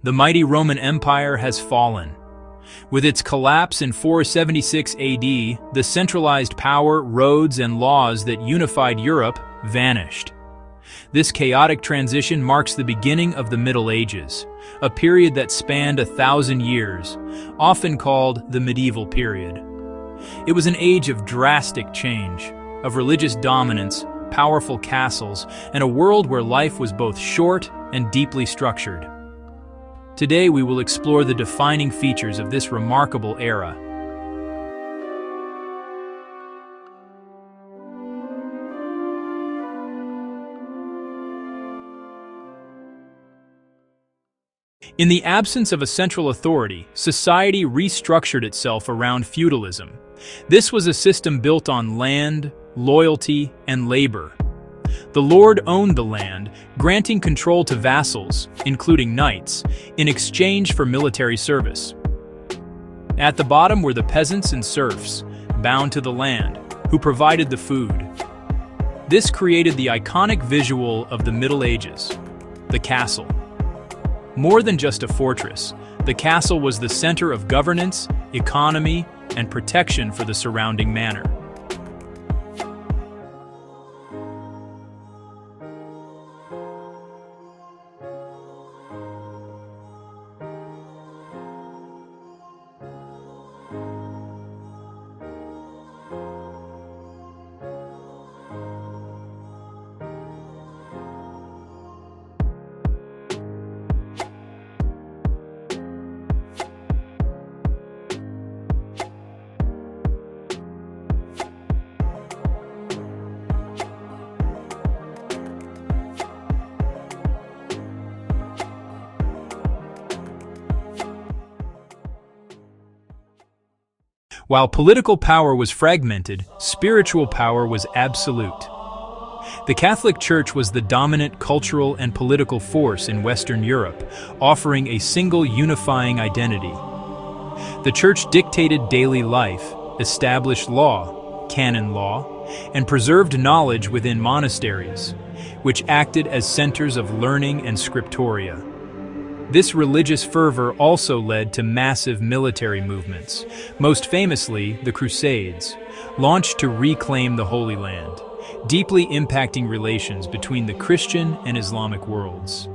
The mighty Roman Empire has fallen. With its collapse in 476 AD, the centralized power, roads, and laws that unified Europe vanished. This chaotic transition marks the beginning of the Middle Ages, a period that spanned 1,000 years, often called the medieval period. It was an age of drastic change, of religious dominance, powerful castles, and a world where life was both short and deeply structured. Today we will explore the defining features of this remarkable era. In the absence of a central authority, society restructured itself around feudalism. This was a system built on land, loyalty, and labor. The lord owned the land, granting control to vassals, including knights, in exchange for military service. At the bottom were the peasants and serfs, bound to the land, who provided the food. This created the iconic visual of the Middle Ages, the castle. More than just a fortress, the castle was the center of governance, economy, and protection for the surrounding manor. While political power was fragmented, spiritual power was absolute. The Catholic Church was the dominant cultural and political force in Western Europe, offering a single unifying identity. The Church dictated daily life, established law, canon law, and preserved knowledge within monasteries, which acted as centers of learning and scriptoria. This religious fervor also led to massive military movements, most famously the Crusades, launched to reclaim the Holy Land, deeply impacting relations between the Christian and Islamic worlds.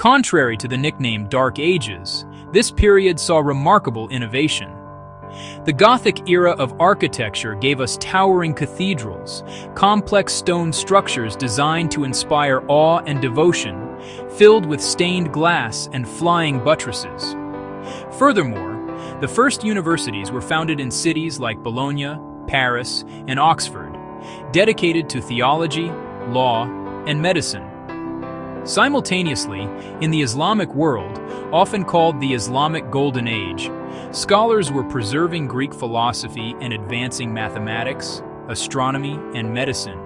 Contrary to the nickname Dark Ages, this period saw remarkable innovation. The Gothic era of architecture gave us towering cathedrals, complex stone structures designed to inspire awe and devotion, filled with stained glass and flying buttresses. Furthermore, the first universities were founded in cities like Bologna, Paris, and Oxford, dedicated to theology, law, and medicine. Simultaneously, in the Islamic world, often called the Islamic Golden Age, scholars were preserving Greek philosophy and advancing mathematics, astronomy, and medicine,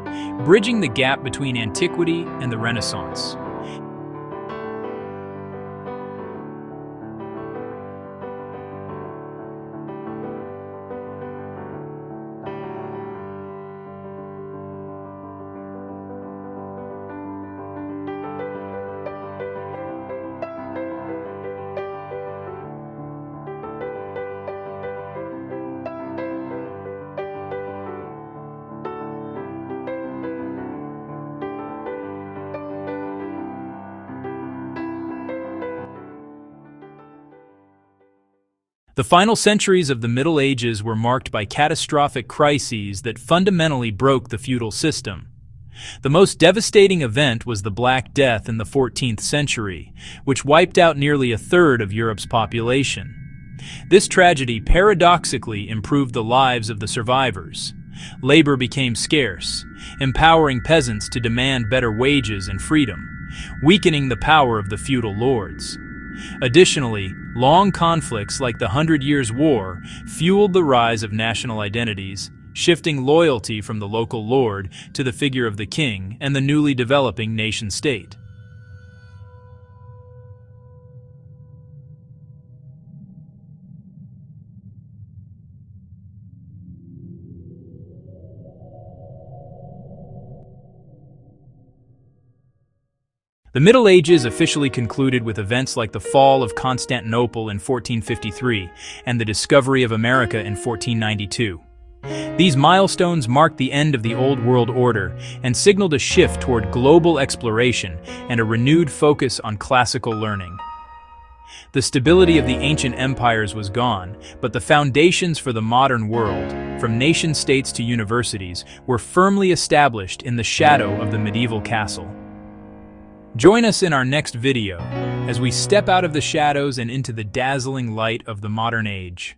bridging the gap between antiquity and the Renaissance. The final centuries of the Middle Ages were marked by catastrophic crises that fundamentally broke the feudal system. The most devastating event was the Black Death in the 14th century, which wiped out nearly a third of Europe's population. This tragedy paradoxically improved the lives of the survivors. Labor became scarce, empowering peasants to demand better wages and freedom, weakening the power of the feudal lords. Additionally, long conflicts like the Hundred Years' War fueled the rise of national identities, shifting loyalty from the local lord to the figure of the king and the newly developing nation-state. The Middle Ages officially concluded with events like the fall of Constantinople in 1453 and the discovery of America in 1492. These milestones marked the end of the Old World Order and signaled a shift toward global exploration and a renewed focus on classical learning. The stability of the ancient empires was gone, but the foundations for the modern world, from nation-states to universities, were firmly established in the shadow of the medieval castle. Join us in our next video as we step out of the shadows and into the dazzling light of the modern age.